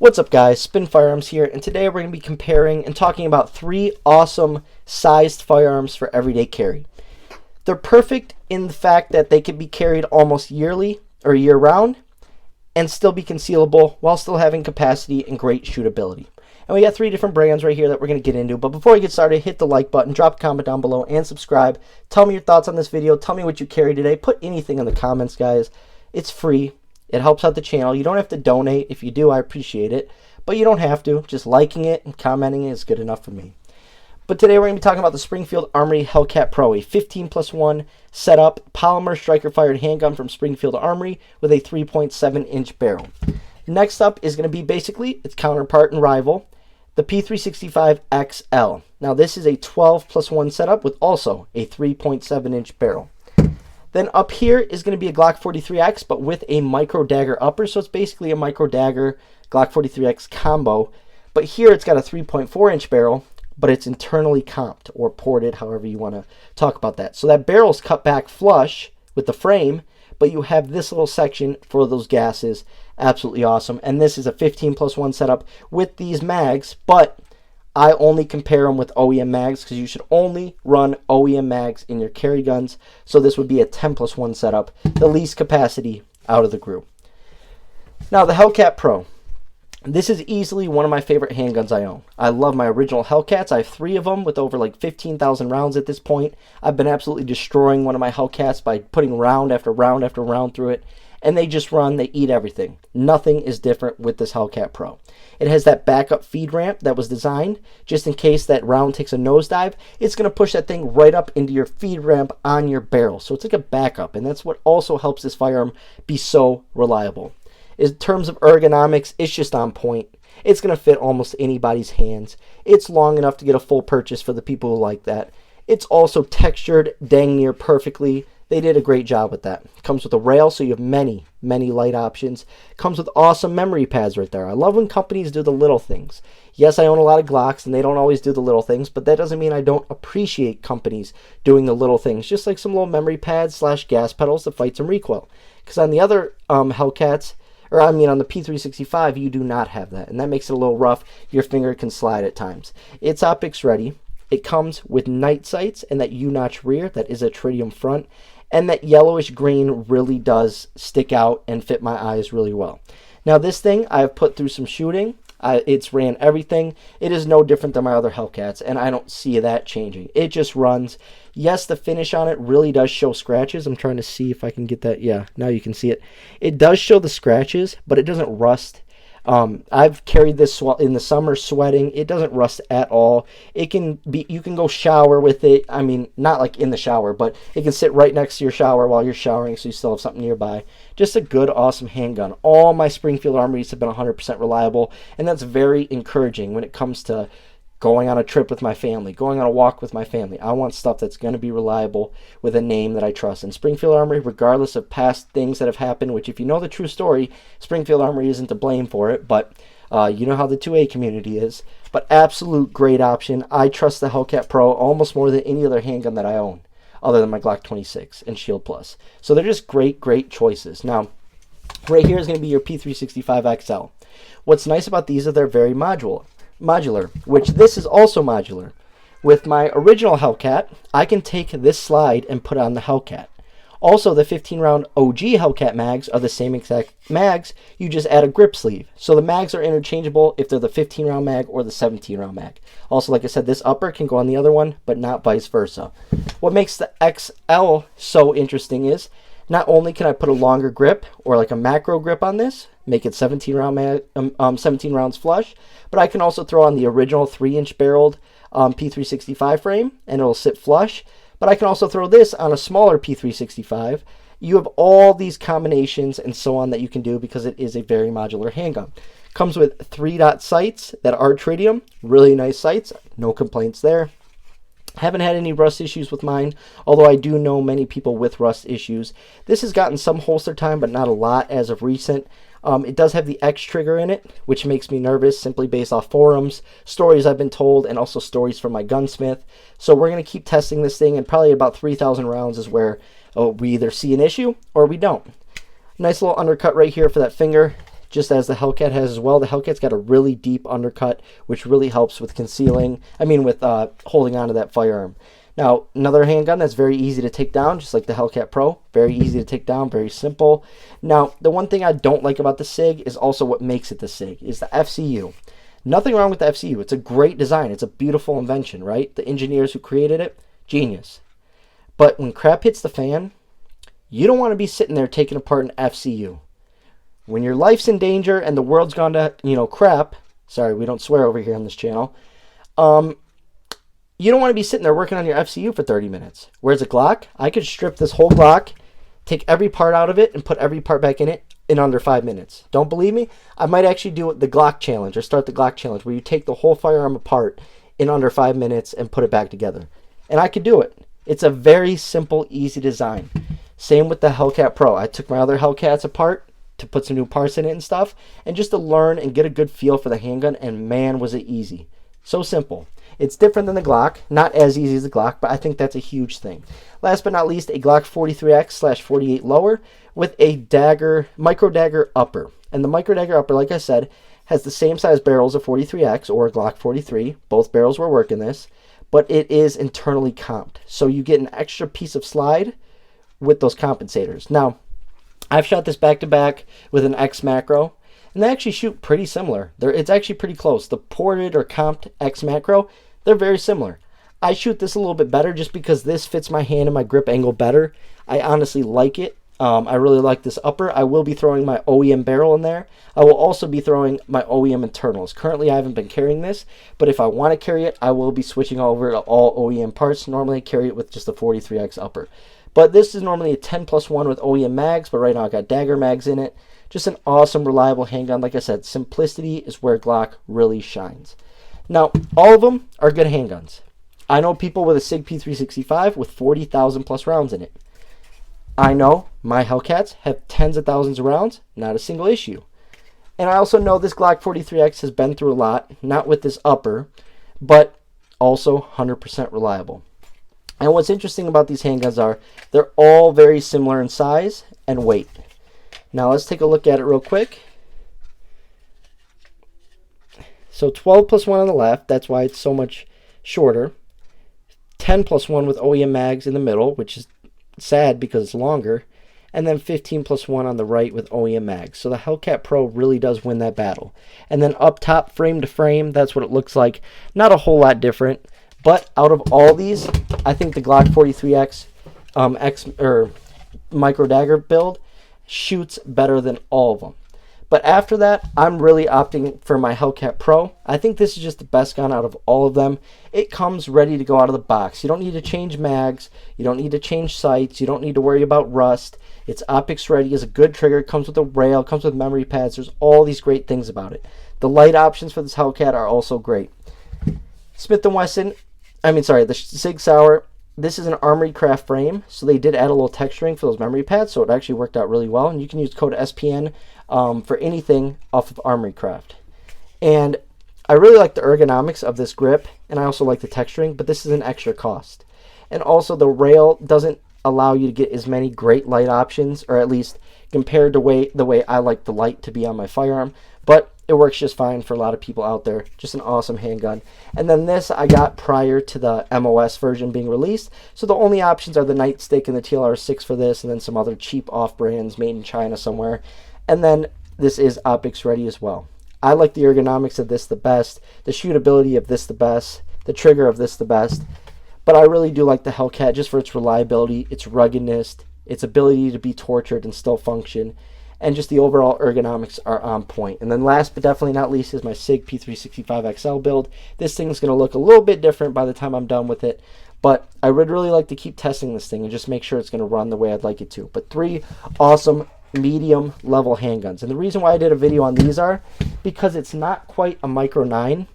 What's up guys, Spin Firearms here, and today we're going to be comparing and talking about 3 awesome sized firearms for everyday carry. They're perfect in the fact that they can be carried almost yearly or year round and still be concealable while still having capacity and great shootability. And we got 3 different brands right here that we're going to get into, but before we get started, hit the like button, drop a comment down below, and subscribe. Tell me your thoughts on this video, tell me what you carry today, put anything in the comments guys. It's free. It helps out the channel. You don't have to donate. If you do, I appreciate it. But you don't have to. Just liking it and commenting it is good enough for me. But today we're going to be talking about the Springfield Armory Hellcat Pro, a 15+1 setup polymer striker fired handgun from Springfield Armory with a 3.7-inch barrel. Next up is going to be basically its counterpart and rival, the P365XL. Now this is a 12+1 setup with also a 3.7-inch barrel. Then up here is going to be a Glock 43X, but with a micro dagger upper. So it's basically a micro dagger Glock 43X combo. But here it's got a 3.4-inch barrel, but it's internally comped or ported, however you want to talk about that. So that barrel's cut back flush with the frame, but you have this little section for those gases. Absolutely awesome. And this is a 15+1 setup with these mags, but I only compare them with OEM mags because you should only run OEM mags in your carry guns. So this would be a 10+1 setup, the least capacity out of the group. Now the Hellcat Pro. This is easily one of my favorite handguns I own. I love my original Hellcats. I have 3 of them with over like 15,000 rounds at this point. I've been absolutely destroying one of my Hellcats by putting round after round after round through it. And they just run, they eat everything. Nothing is different with this Hellcat Pro. It has that backup feed ramp that was designed just in case that round takes a nosedive. It's going to push that thing right up into your feed ramp on your barrel. So it's like a backup, and that's what also helps this firearm be so reliable. In terms of ergonomics, it's just on point. It's going to fit almost anybody's hands. It's long enough to get a full purchase for the people who like that. It's also textured dang near perfectly. They did a great job with that. Comes with a rail, so you have many light options. Comes with awesome memory pads right there. I love when companies do the little things. Yes, I own a lot of Glocks, and they don't always do the little things, but that doesn't mean I don't appreciate companies doing the little things, just like some little memory pads / gas pedals to fight some recoil. Because on the other Hellcats, or I mean on the P365, you do not have that, and that makes it a little rough. Your finger can slide at times. It's optics ready. It comes with night sights and that U-notch rear that is a tritium front, and that yellowish green really does stick out and fit my eyes really well. Now this thing I have put through some shooting. It's ran everything. It is no different than my other Hellcats, and I don't see that changing. It just runs. Yes, the finish on it really does show scratches. I'm trying to see if I can get that. Yeah, now you can see it. It does show the scratches, but it doesn't rust. I've carried this in the summer sweating. It doesn't rust at all. It can be, you can go shower with it. I mean, not like in the shower, but it can sit right next to your shower while you're showering, so you still have something nearby. Just a good, awesome handgun. All my Springfield Armories have been 100% reliable, and that's very encouraging when it comes to going on a trip with my family, going on a walk with my family. I want stuff that's going to be reliable with a name that I trust. And Springfield Armory, regardless of past things that have happened, which if you know the true story, Springfield Armory isn't to blame for it, but you know how the 2A community is. But absolute great option. I trust the Hellcat Pro almost more than any other handgun that I own, other than my Glock 26 and Shield Plus. So they're just great choices. Now, right here is going to be your P365XL. What's nice about these is they're very modular, which this is also modular. With my original Hellcat, I can take this slide and put on the Hellcat. Also, the 15-round OG Hellcat mags are the same exact mags, you just add a grip sleeve. So the mags are interchangeable if they're the 15-round mag or the 17-round mag. Also, like I said, this upper can go on the other one, but not vice versa. What makes the XL so interesting is, not only can I put a longer grip or like a macro grip on this, make it 17 rounds flush, but I can also throw on the original 3-inch barreled P365 frame and it'll sit flush. But I can also throw this on a smaller P365. You have all these combinations and so on that you can do because it is a very modular handgun. Comes with 3-dot sights that are tritium, really nice sights, no complaints there. Haven't had any rust issues with mine, although I do know many people with rust issues. This has gotten some holster time, but not a lot as of recent. It does have the X trigger in it, which makes me nervous simply based off forums, stories I've been told, and also stories from my gunsmith. So we're going to keep testing this thing, and probably about 3,000 rounds is where we either see an issue or we don't. Nice little undercut right here for that finger. just as the Hellcat has as well. The Hellcat's got a really deep undercut, which really helps with with holding onto that firearm. Now, another handgun that's very easy to take down, just like the Hellcat Pro. Very easy to take down, very simple. Now, the one thing I don't like about the SIG is also what makes it the SIG, is the FCU. Nothing wrong with the FCU. It's a great design. It's a beautiful invention, right? The engineers who created it, genius. But when crap hits the fan, you don't want to be sitting there taking apart an FCU. When your life's in danger and the world's gone to, crap, sorry, we don't swear over here on this channel, you don't want to be sitting there working on your FCU for 30 minutes. Whereas a Glock, I could strip this whole Glock, take every part out of it, and put every part back in it in under 5 minutes. Don't believe me? I might actually do the Glock challenge, or start the Glock challenge, where you take the whole firearm apart in under 5 minutes and put it back together. And I could do it. It's a very simple, easy design. Same with the Hellcat Pro. I took my other Hellcats apart to put some new parts in it and stuff, and just to learn and get a good feel for the handgun, and man, was it easy. So simple. It's different than the Glock. Not as easy as the Glock, but I think that's a huge thing. Last but not least, a Glock 43X/48 lower with a micro dagger upper. And the micro dagger upper, like I said, has the same size barrels of 43X or a Glock 43. Both barrels were working this, but it is internally comped. So you get an extra piece of slide with those compensators. Now, I've shot this back to back with an X macro, and they actually shoot pretty similar. It's actually pretty close. The ported or comped X macro, they're very similar. I shoot this a little bit better just because this fits my hand and my grip angle better. I honestly like it. I really like this upper. I will be throwing my OEM barrel in there. I will also be throwing my OEM internals. Currently, I haven't been carrying this, but if I want to carry it, I will be switching over to all OEM parts. Normally, I carry it with just a 43X upper. But this is normally a 10+1 with OEM mags, but right now I got dagger mags in it. Just an awesome, reliable handgun. Like I said, simplicity is where Glock really shines. Now, all of them are good handguns. I know people with a SIG P365 with 40,000 plus rounds in it. I know my Hellcats have tens of thousands of rounds, not a single issue. And I also know this Glock 43X has been through a lot, not with this upper, but also 100% reliable. And what's interesting about these handguns are they're all very similar in size and weight. Now let's take a look at it real quick. So 12+1 on the left, that's why it's so much shorter. 10+1 with OEM mags in the middle, which is sad because it's longer. And then 15+1 on the right with OEM mags. So the Hellcat Pro really does win that battle. And then up top, frame to frame, that's what it looks like. Not a whole lot different. But out of all these, I think the Glock 43X micro dagger build shoots better than all of them. But after that, I'm really opting for my Hellcat Pro. I think this is just the best gun out of all of them. It comes ready to go out of the box. You don't need to change mags. You don't need to change sights. You don't need to worry about rust. It's optics ready. It's a good trigger. It comes with a rail. It comes with memory pads. There's all these great things about it. The light options for this Hellcat are also great. The SIG Sauer, this is an Armory Craft frame, so they did add a little texturing for those memory pads, so it actually worked out really well, and you can use code SPN for anything off of Armory Craft. And I really like the ergonomics of this grip, and I also like the texturing, but this is an extra cost. And also the rail doesn't allow you to get as many great light options, or at least compared to the way I like the light to be on my firearm, but it works just fine for a lot of people out there. Just an awesome handgun. And then this I got prior to the MOS version being released. So the only options are the Nightstick and the TLR6 for this, and then some other cheap off-brands made in China somewhere. And then this is optics ready as well. I like the ergonomics of this the best, the shootability of this the best, the trigger of this the best. But I really do like the Hellcat just for its reliability, its ruggedness, its ability to be tortured and still function. And just the overall ergonomics are on point. And then last but definitely not least is my SIG P365XL build. This thing is going to look a little bit different by the time I'm done with it. But I would really like to keep testing this thing and just make sure it's going to run the way I'd like it to. But 3 awesome medium level handguns. And the reason why I did a video on these are because it's not quite a Micro 9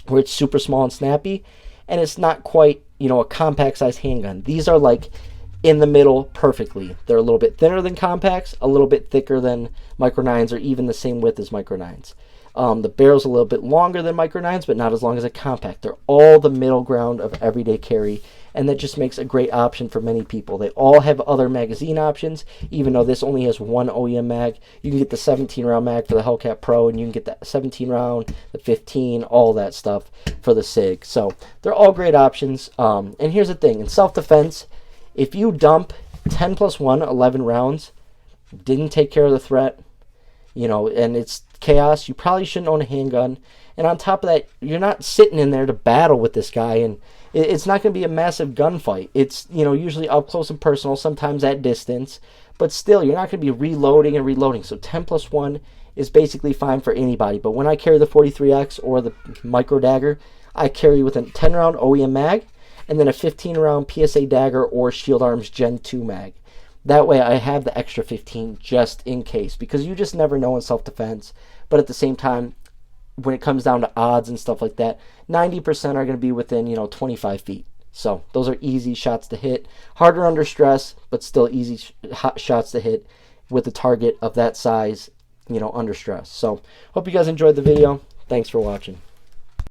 where it's super small and snappy. And it's not quite, a compact size handgun. These are like in the middle perfectly. They're a little bit thinner than compacts, a little bit thicker than Micro 9s, or even the same width as Micro 9s. The barrel's a little bit longer than Micro 9s, but not as long as a compact. They're all the middle ground of everyday carry, and that just makes a great option for many people. They all have other magazine options, even though this only has one OEM mag. You can get the 17-round mag for the Hellcat Pro, and you can get the 17-round, the 15, all that stuff for the SIG. So they're all great options. And here's the thing. In self-defense, if you dump 10 plus 1, 11 rounds, didn't take care of the threat, you know, and it's chaos, you probably shouldn't own a handgun. And on top of that, you're not sitting in there to battle with this guy, and it's not going to be a massive gunfight. It's, you know, usually up close and personal, sometimes at distance, but still, you're not going to be reloading and reloading. So 10 plus 1 is basically fine for anybody. But when I carry the 43X or the Micro Dagger, I carry with a 10-round OEM mag and then a 15-round PSA Dagger or Shield Arms Gen 2 mag. That way I have the extra 15 just in case, because you just never know in self-defense. But at the same time, when it comes down to odds and stuff like that, 90% are going to be within, you know, 25 feet. So those are easy shots to hit. Harder under stress, but still easy shots to hit with a target of that size, you know, under stress. So hope you guys enjoyed the video. Thanks for watching.